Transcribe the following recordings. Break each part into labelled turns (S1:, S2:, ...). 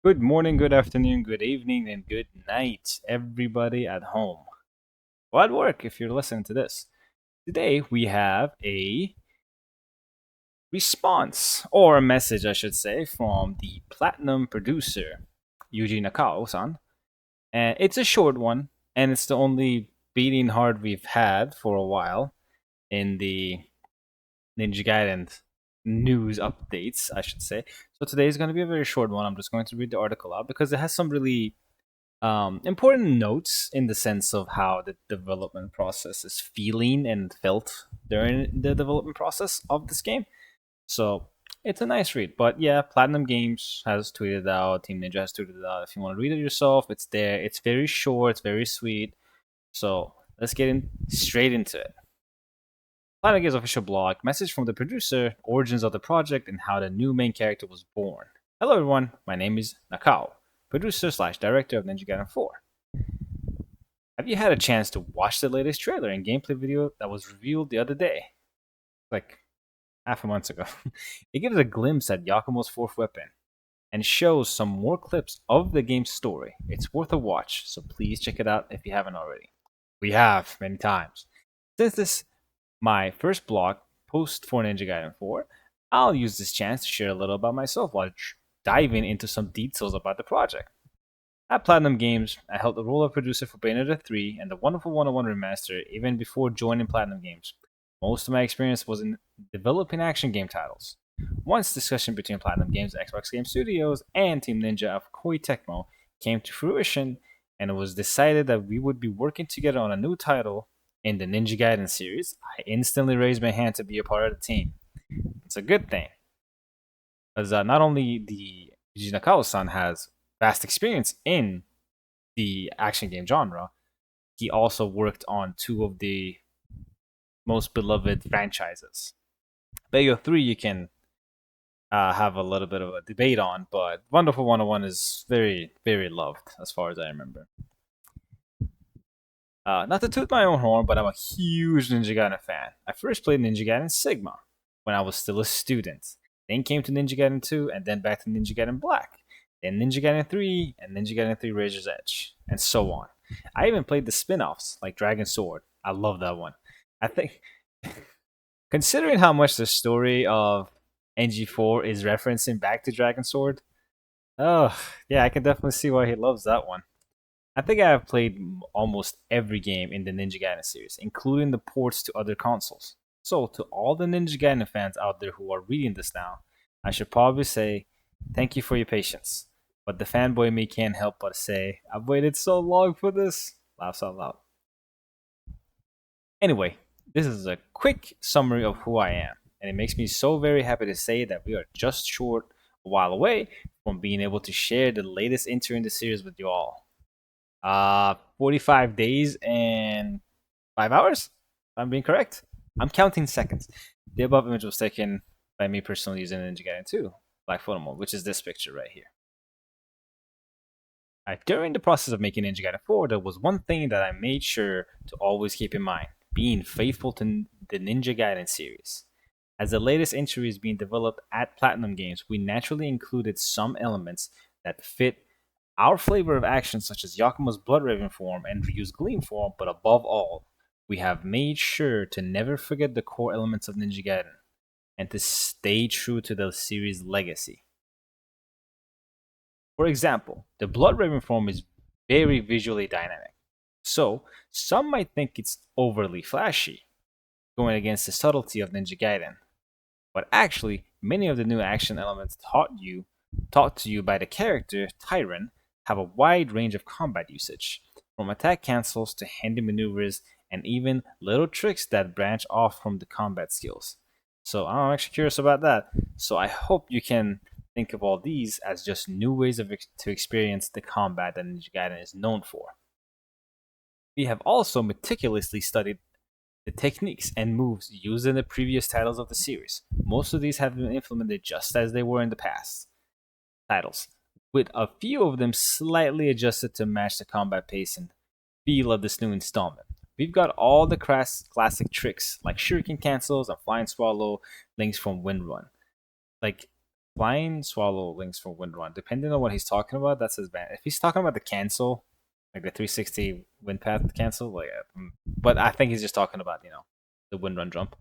S1: Good morning, good afternoon, good evening, and good night, everybody at home. Or at work, if you're listening to this. Today, we have a response, or a message, I should say, from the platinum producer, Yuji Nakao-san. And it's a short one, and it's the only beating heart we've had for a while in the Ninja Gaiden news updates, I should say. So today is going to be a very short one. I'm just going to read the article out because it has some really important notes in the sense of how the development process is feeling and felt during the development process of this game. So it's a nice read. But yeah, Platinum Games has tweeted out, Team Ninja has tweeted out. If you want to read it yourself, it's there. It's very short, it's very sweet. So let's get straight into it. Platinum Games official blog, message from the producer, origins of the project, and how the new main character was born. Hello everyone, my name is Nakao, producer slash director of Ninja Gaiden 4. Have you had a chance to watch the latest trailer and gameplay video that was revealed the other day? Like half a month ago. It gives a glimpse at Yakumo's fourth weapon and shows some more clips of the game's story. It's worth a watch, so please check it out if you haven't already. We have many times. Since this my first blog post for Ninja Gaiden 4, I'll use this chance to share a little about myself while diving into some details about the project. At Platinum Games, I held the role of producer for Bayonetta 3 and the Wonderful 101 Remaster even before joining Platinum Games. Most of my experience was in developing action game titles. Once discussion between Platinum Games, Xbox Game Studios, and Team Ninja of Koei Tecmo came to fruition, and it was decided that we would be working together on a new title in the Ninja Gaiden series, I instantly raised my hand to be a part of the team. It's a good thing, because not only the Yuji Nakao-san has vast experience in the action game genre, he also worked on two of the most beloved franchises. Bayo 3 you can have a little bit of a debate on, but Wonderful 101 is very, very loved as far as I remember. Not to toot my own horn, but I'm a huge Ninja Gaiden fan. I first played Ninja Gaiden Sigma when I was still a student. Then came to Ninja Gaiden 2, and then back to Ninja Gaiden Black. Then Ninja Gaiden 3, and Ninja Gaiden 3 Razor's Edge, and so on. I even played the spin offs, like Dragon Sword. I love that one. I think, considering how much the story of NG4 is referencing back to Dragon Sword, oh, yeah, I can definitely see why he loves that one. I think I have played almost every game in the Ninja Gaiden series, including the ports to other consoles. So, to all the Ninja Gaiden fans out there who are reading this now, I should probably say thank you for your patience. But the fanboy in me can't help but say, I've waited so long for this. Laughs out loud. Anyway, this is a quick summary of who I am, and it makes me so very happy to say that we are just short a while away from being able to share the latest entry in the series with you all. 45 days and 5 hours, if I'm being correct. I'm counting seconds. The above image was taken by me personally using Ninja Gaiden 2 Black Photo Mode, which is this picture right here. During the process of making Ninja Gaiden 4, there was one thing that I made sure to always keep in mind, being faithful to the Ninja Gaiden series. As the latest entry is being developed at Platinum Games, we naturally included some elements that fit our flavor of action, such as Yakumo's Blood Raven form and Ryu's Gleam form, but above all, we have made sure to never forget the core elements of Ninja Gaiden and to stay true to the series' legacy. For example, the Blood Raven form is very visually dynamic, so some might think it's overly flashy, going against the subtlety of Ninja Gaiden. But actually, many of the new action elements taught to you by the character Tyron have a wide range of combat usage, from attack cancels to handy maneuvers and even little tricks that branch off from the combat skills. So I'm actually curious about that. So I hope you can think of all these as just new ways to experience the combat that Ninja Gaiden is known for. We have also meticulously studied the techniques and moves used in the previous titles of the series. Most of these have been implemented just as they were in the past titles, with a few of them slightly adjusted to match the combat pace and feel of this new installment. We've got all the classic tricks like shuriken cancels and flying swallow links from Wind Run. Like Flying Swallow links for Wind Run. Depending on what he's talking about, that's his band. If he's talking about the cancel, like the 360 wind path cancel, like, but I think he's just talking about the Wind Run jump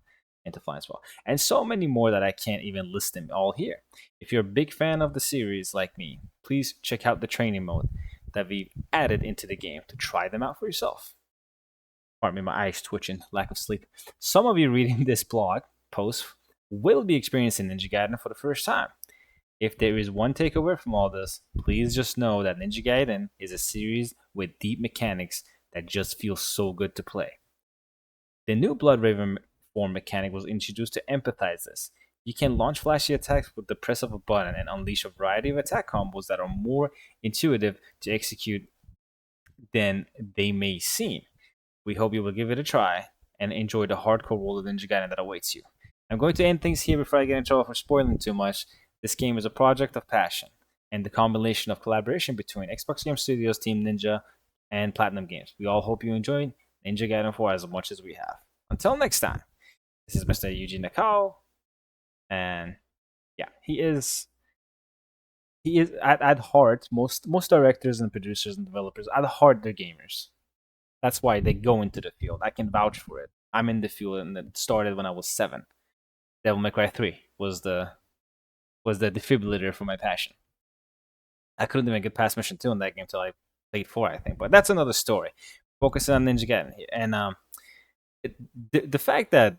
S1: into Flying Swallow, and so many more that I can't even list them all here. If you're a big fan of the series like me, please check out the training mode that we've added into the game to try them out for yourself. Pardon me, my eyes twitching, lack of sleep. Some of you reading this blog post will be experiencing Ninja Gaiden for the first time. If there is one takeaway from all this, please just know that Ninja Gaiden is a series with deep mechanics that just feel so good to play. The new Blood Raven form mechanic was introduced to empathize this. You can launch flashy attacks with the press of a button and unleash a variety of attack combos that are more intuitive to execute than they may seem. We hope you will give it a try and enjoy the hardcore world of Ninja Gaiden that awaits you. I'm going to end things here before I get in trouble for spoiling too much. This game is a project of passion and the combination of collaboration between Xbox Game Studios, Team Ninja, and Platinum Games. We all hope you enjoyed Ninja Gaiden 4 as much as we have. Until next time, this is Mr. Yuji Nakao, and yeah, he is at heart, most directors and producers and developers at heart they're gamers. That's why they go into the field. I can vouch for it. I'm in the field, and it started when I was 7. Devil May Cry 3 was the defibrillator for my passion. I couldn't even get past mission 2 in that game until I played 4, I think. But that's another story. Focusing on Ninja Gaiden here, and the fact that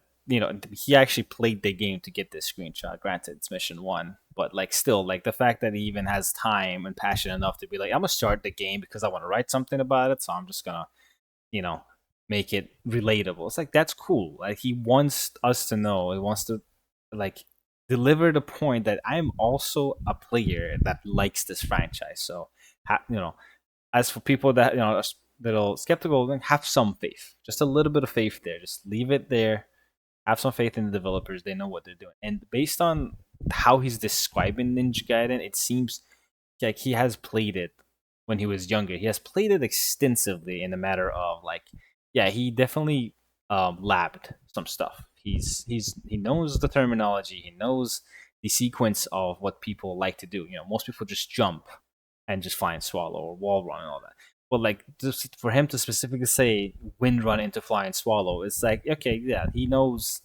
S1: he actually played the game to get this screenshot. Granted, it's mission 1, but like still, like the fact that he even has time and passion enough to be like, I'm gonna start the game because I want to write something about it, so I'm just gonna you know make it relatable. It's like that's cool. Like he wants us to know. He wants to like deliver the point that I'm also a player that likes this franchise. So as for people that are little skeptical, then have some faith, just a little bit of faith there. Just leave it there. Have some faith in the developers. They know what they're doing. And based on how he's describing Ninja Gaiden, it seems like he has played it when he was younger. He has played it extensively in the matter of like, yeah, he definitely labbed some stuff. He knows the terminology. He knows the sequence of what people like to do. Most people just jump and just fly and swallow or wall run and all that. But like just for him to specifically say wind run into fly and swallow, it's like okay, yeah, he knows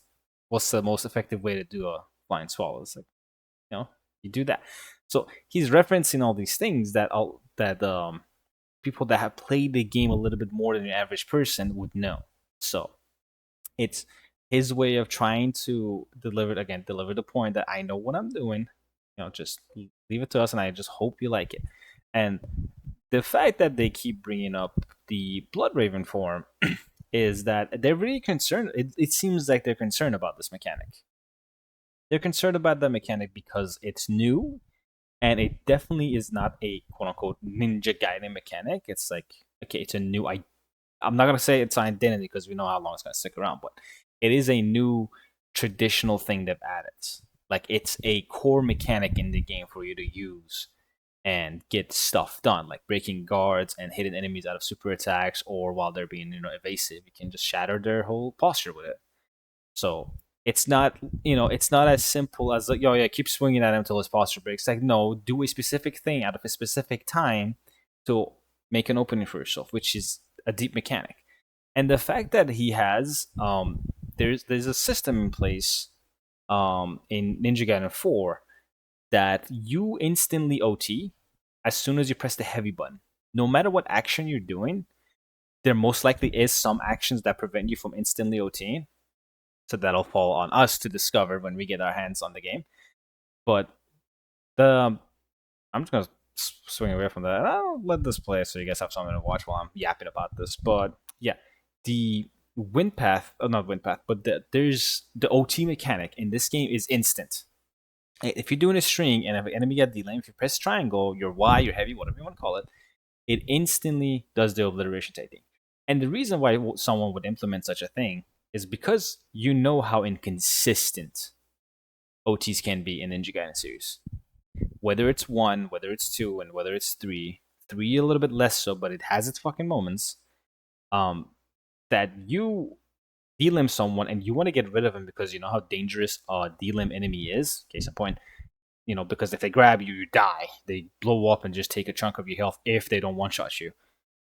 S1: what's the most effective way to do a fly and swallow. It's like you do that. So he's referencing all these things that people that have played the game a little bit more than the average person would know. So it's his way of trying to deliver the point that I know what I'm doing. Just leave it to us, and I just hope you like it. And the fact that they keep bringing up the Blood Raven form is that they're really concerned. It seems like they're concerned about this mechanic. They're concerned about the mechanic because it's new, and it definitely is not a quote unquote Ninja Gaiden mechanic. It's like okay, it's a new. I'm not gonna say it's an identity because we know how long it's gonna stick around, but it is a new traditional thing they've added. Like it's a core mechanic in the game for you to use and get stuff done, like breaking guards and hitting enemies out of super attacks, or while they're being evasive, you can just shatter their whole posture with it. So it's not as simple as like, yo, yeah, keep swinging at him until his posture breaks. Like, no, do a specific thing out of a specific time to make an opening for yourself, which is a deep mechanic. And the fact that he has, there's a system in place, in Ninja Gaiden 4 that you instantly OT as soon as you press the heavy button. No matter what action you're doing, there most likely is some actions that prevent you from instantly OTing. So that'll fall on us to discover when we get our hands on the game. But the I'm just gonna swing away from that. I'll let this play so you guys have something to watch while I'm yapping about this. But yeah, the wind path, not wind path, but there's the OT mechanic in this game is instant. If you're doing a string and if an enemy get delayed, if you press triangle, your Y, your heavy, whatever you want to call it, it instantly does the obliteration technique. And the reason why someone would implement such a thing is because you know how inconsistent OTs can be in Ninja Gaiden series. Whether it's 1, whether it's 2, and whether it's 3. 3 a little bit less so, but it has its fucking moments. That you delim someone and you want to get rid of him because you know how dangerous a delim enemy is. Case in point, because if they grab you, you die. They blow up and just take a chunk of your health if they don't one shot you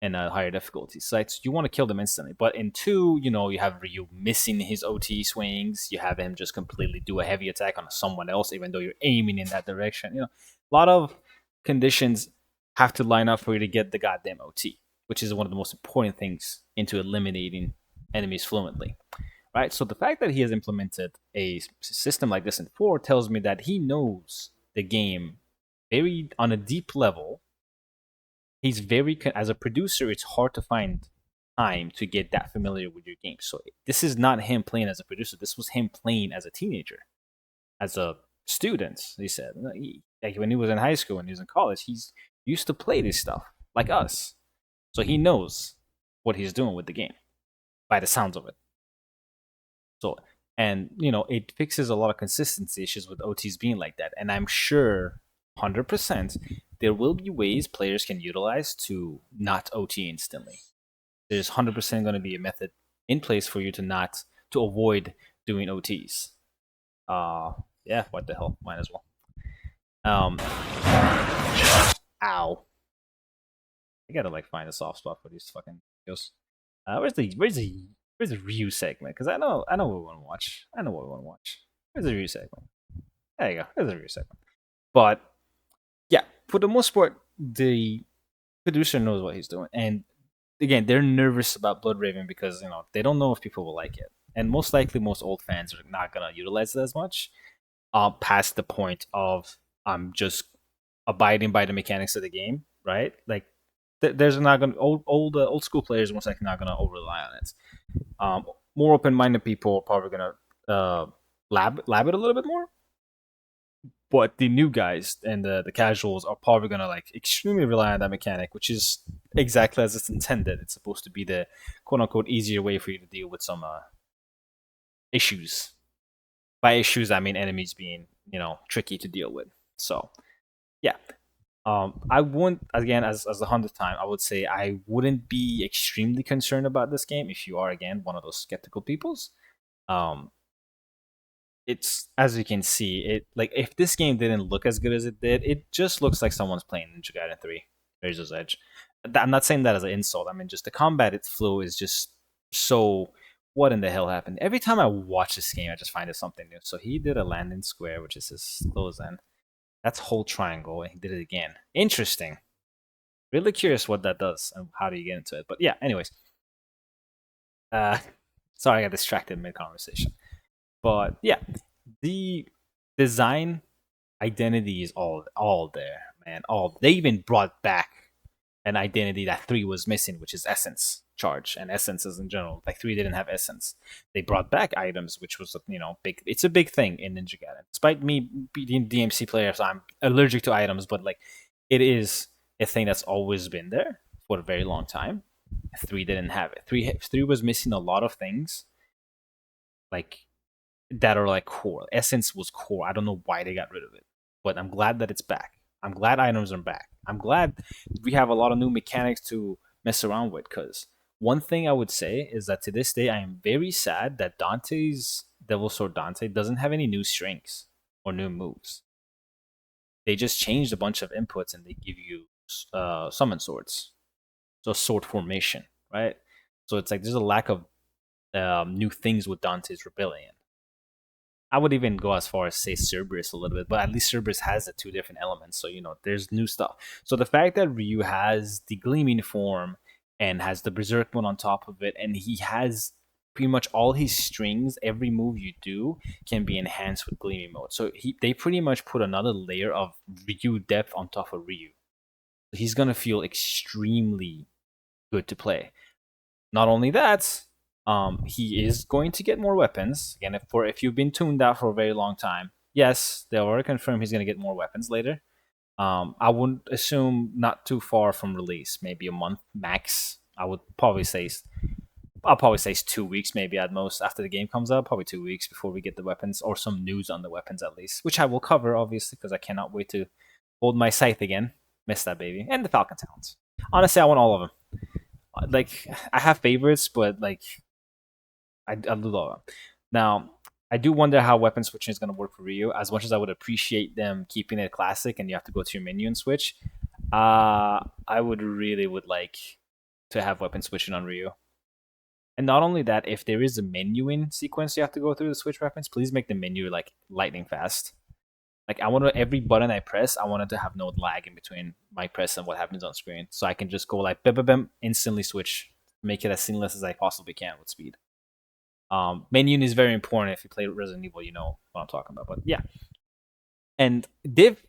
S1: in a higher difficulty sites. You want to kill them instantly. But in two, you have Ryu missing his OT swings. You have him just completely do a heavy attack on someone else, even though you're aiming in that direction. A lot of conditions have to line up for you to get the goddamn OT, which is one of the most important things into eliminating enemies fluently. Right? So the fact that he has implemented a system like this in 4 tells me that he knows the game very on a deep level. He's very as a producer, it's hard to find time to get that familiar with your game. So this is not him playing as a producer. This was him playing as a teenager, as a student. He said, like when he was in high school and he was in college, he's used to play this stuff like us. So he knows what he's doing with the game by the sounds of it. So, and it fixes a lot of consistency issues with OTs being like that. And I'm sure 100% there will be ways players can utilize to not OT instantly. There's 100% going to be a method in place for you to avoid doing OTs. Yeah, what the hell? Might as well. Ow. I gotta find a soft spot for these fucking videos. Where's the Ryu segment? Because I know what we want to watch. I know what we want to watch. Where's the Ryu segment? There you go. There's the Ryu segment. But yeah, for the most part, the producer knows what he's doing, and again, they're nervous about Blood Raven because they don't know if people will like it, and most likely, most old fans are not gonna utilize it as much. Past the point of I'm just abiding by the mechanics of the game, right? Like, there's not gonna old school players most likely not gonna over rely on it. More open minded people are probably gonna lab it a little bit more. But the new guys and the casuals are probably gonna extremely rely on that mechanic, which is exactly as it's intended. It's supposed to be the quote unquote easier way for you to deal with some issues. By issues, I mean enemies being tricky to deal with. So yeah, I wouldn't, again, as the 100th time, I would say I wouldn't be extremely concerned about this game if you are, again, one of those skeptical peoples. Um, it's, as you can see, if this game didn't look as good as it did, it just looks like someone's playing Ninja Gaiden 3, Razor's Edge. I'm not saying that as an insult. I mean, just the combat its flow is just so. What in the hell happened? Every time I watch this game, I just find it something new. So he did a landing square, which is his close end. That's whole triangle, and he did it again. Interesting. Really curious what that does and how do you get into it. But yeah, anyways. Uh, sorry, I got distracted mid conversation. But yeah, the design identity is all there, man. All they even brought back an identity that 3 was missing, which is essence charge and essences in general. Like 3 didn't have essence. They brought back items, which was big. It's a big thing in Ninja Gaiden. Despite me being DMC player, so I'm allergic to items, but it is a thing that's always been there for a very long time. 3 didn't have it. 3 was missing a lot of things, like that are core. Essence was core. I don't know why they got rid of it, but I'm glad that it's back. I'm glad items are back. I'm glad we have a lot of new mechanics to mess around with. Because one thing I would say is that to this day, I am very sad that Dante's Devil Sword Dante doesn't have any new strings or new moves. They just changed a bunch of inputs and they give you summon swords, so sword formation, right? So it's there's a lack of new things with Dante's Rebellion. I would even go as far as say Cerberus a little bit, but at least Cerberus has the 2 different elements, so there's new stuff. So the fact that Ryu has the Gleaming form and has the Berserk one on top of it, and he has pretty much all his strings, every move you do can be enhanced with Gleaming mode. So they pretty much put another layer of Ryu depth on top of Ryu. He's gonna feel extremely good to play. Not only that, he is going to get more weapons. Again, if you've been tuned out for a very long time, yes, they already confirmed he's going to get more weapons later. I would assume not too far from release, maybe a month max. I'll probably say 2 weeks, maybe at most after the game comes out. Probably 2 weeks before we get the weapons or some news on the weapons at least, which I will cover obviously because I cannot wait to hold my scythe again. Miss that baby and the Falcon Talons. Honestly, I want all of them. I have favorites, but I love them. Now, I do wonder how weapon switching is going to work for Ryu. As much as I would appreciate them keeping it classic and you have to go to your menu and switch, I would really would like to have weapon switching on Ryu. And not only that, if there is a menuing sequence you have to go through to switch weapons, please make the menu like lightning fast. Like I want to every button I press, I want it to have no lag in between my press and what happens on screen, so I can just go like bim bim bim, instantly switch, make it as seamless as I possibly can with speed. Menuing is very important. If you play Resident Evil, you know what I'm talking about. But yeah, and they've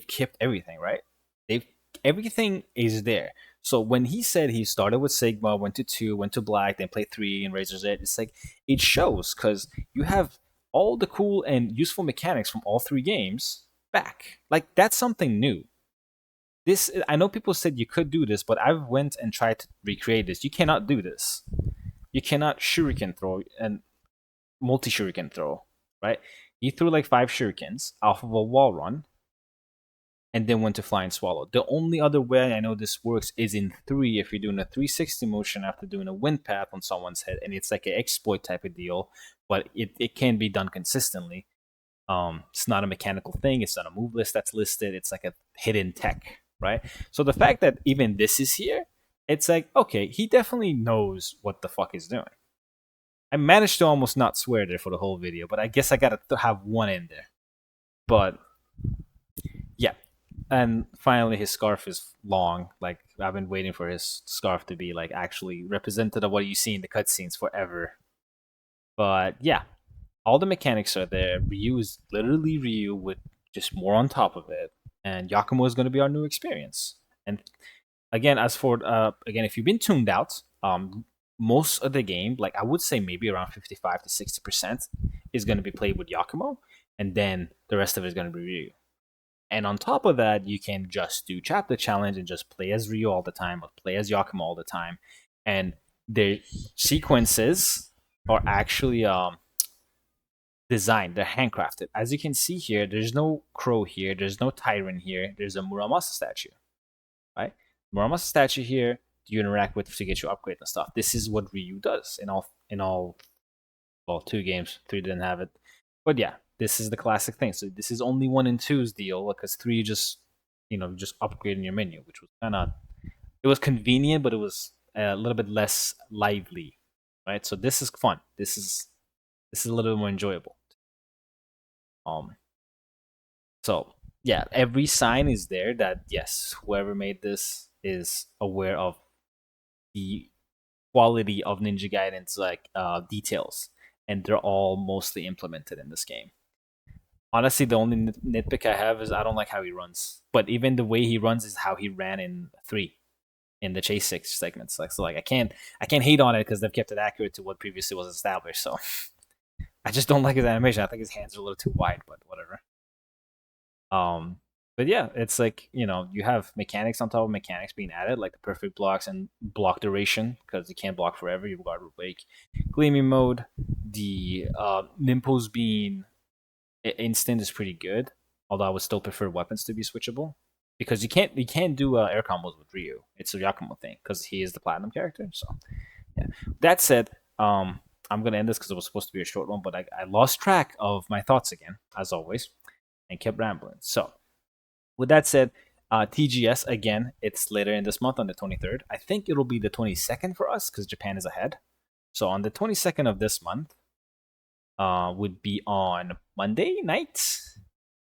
S1: kept everything right. They've everything is there. So when he said he started with Sigma, went to 2, went to Black, then played 3 and Razor's Edge, it's like it shows because you have all the cool and useful mechanics from all 3 games back. Like that's something new. This I know people said you could do this, but I've went and tried to recreate this. You cannot do this. You cannot shuriken throw and multi shuriken throw, right? He threw like 5 shurikens off of a wall run and then went to fly and swallow. The only other way I know this works is in 3 if you're doing a 360 motion after doing a wind path on someone's head, and it's like an exploit type of deal, but it can be done consistently. It's not a mechanical thing, it's not a move list that's listed, it's like a hidden tech, right? So the fact that even this is here, it's like, okay, he definitely knows what the fuck he's doing. I managed to almost not swear there for the whole video, but I guess I gotta have one in there. But yeah, and finally his scarf is long. Like I've been waiting for his scarf to be like actually representative of what you see in the cutscenes forever. But yeah, all the mechanics are there. Ryu is literally Ryu with just more on top of it, and Yakumo is going to be our new experience. And again, as for again, if you've been tuned out, most of the game, like I would say maybe around 55 to 60%, is going to be played with Yakumo, and then the rest of it is going to be Ryu. And on top of that, you can just do chapter challenge and just play as Ryu all the time, or play as Yakumo all the time. And the sequences are actually designed, they're handcrafted. As you can see here, there's no crow here, there's no tyrant here, there's a Muramasa statue, right? Muramasa statue here, you interact with to get your upgrade and stuff. This is what Ryu does in all well, 2 games, 3 didn't have it. But yeah, this is the classic thing. So this is only 1 and two's deal because 3 just just upgrading your menu, which was kind of it was convenient, but it was a little bit less lively, right? So this is fun. This is a little bit more enjoyable. Um, so yeah, every sign is there that yes, whoever made this is aware of the quality of Ninja Gaiden's like details, and they're all mostly implemented in this game. Honestly, the only nitpick I have is I don't like how he runs. But even the way he runs is how he ran in 3 in the chase 6 segments. Like so, like I can't hate on it because they've kept it accurate to what previously was established. So I just don't like his animation. I think his hands are a little too wide, but whatever. Um, but yeah, it's like you have mechanics on top of mechanics being added, like the perfect blocks and block duration because you can't block forever. You've got to wake gleaming mode, the nimpos being instant is pretty good. Although I would still prefer weapons to be switchable because you can't do air combos with Ryu. It's a Yakumo thing because he is the platinum character. So yeah. That said, I'm gonna end this because it was supposed to be a short one, but I lost track of my thoughts again, as always, and kept rambling. So with that said, TGS again. It's later in this month on the 23rd. I think it'll be the 22nd for us because Japan is ahead. So on the 22nd of this month, would be on Monday night. It's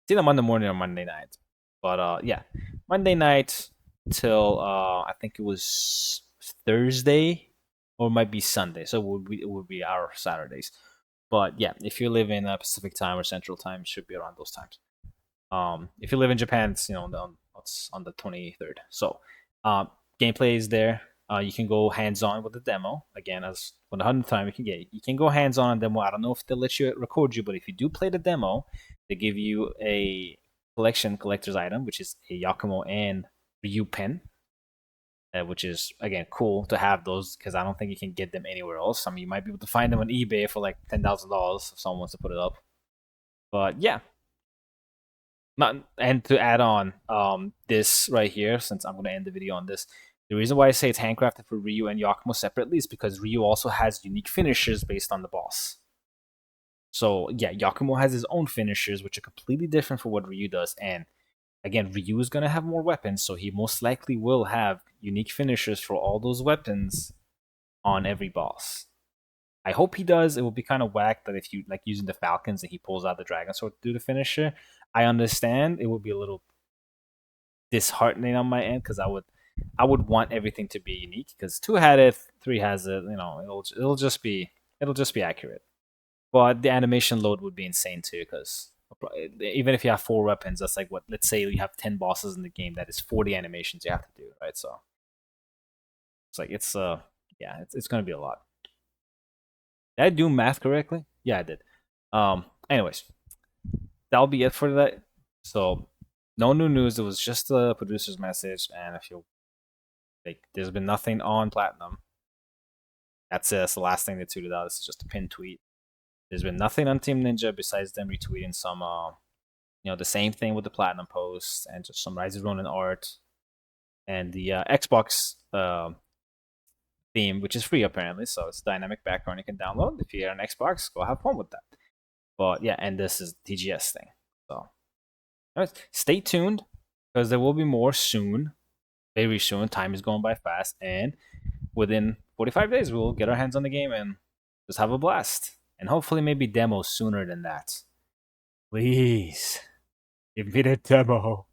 S1: either Monday morning or Monday night. But yeah, Monday night till I think it was Thursday or it might be Sunday. So it would be our Saturdays. But yeah, if you live in Pacific time or Central time, it should be around those times. If you live in Japan, it's on the 23rd. So gameplay is there. You can go hands on with the demo again, as for the 100th time you can get. You can go hands on demo. I don't know if they'll let you record you, but if you do play the demo, they give you a collector's item, which is a Yakumo and Ryu pen, which is again cool to have those because I don't think you can get them anywhere else. I mean, you might be able to find them on eBay for like $10,000 if someone wants to put it up. But yeah, not and to add on this right here, since I'm going to end the video on this, the reason why I say it's handcrafted for Ryu and Yakumo separately is because Ryu also has unique finishes based on the boss. So yeah, Yakumo has his own finishers, which are completely different from what Ryu does. And again, Ryu is gonna have more weapons, so he most likely will have unique finishers for all those weapons on every boss. I hope he does. It will be kind of whack that if you like using the Falcons and he pulls out the Dragon Sword to do the finisher. I understand it would be a little disheartening on my end because I would want everything to be unique because two had it, three has it. It'll just be accurate. But the animation load would be insane too because even if you have four weapons, that's like what. Let's say you have 10 bosses in the game. That is 40 animations you have to do, right? So it's like yeah, it's gonna be a lot. Did I do math correctly? Yeah, I did. Anyways, that'll be it for that. So, no new news. It was just the producer's message, and I feel like there's been nothing on Platinum. That's it. That's the last thing they tweeted out. This is just a pinned tweet. There's been nothing on Team Ninja besides them retweeting some, the same thing with the Platinum post and just some Rise of Ronin art and the Xbox theme, which is free apparently. So it's dynamic background you can download. If you're on Xbox, go have fun with that. But yeah, and this is TGS thing. So stay tuned because there will be more soon, very soon. Time is going by fast, and within 45 days, we'll get our hands on the game and just have a blast. And hopefully, maybe demos sooner than that. Please give me the demo.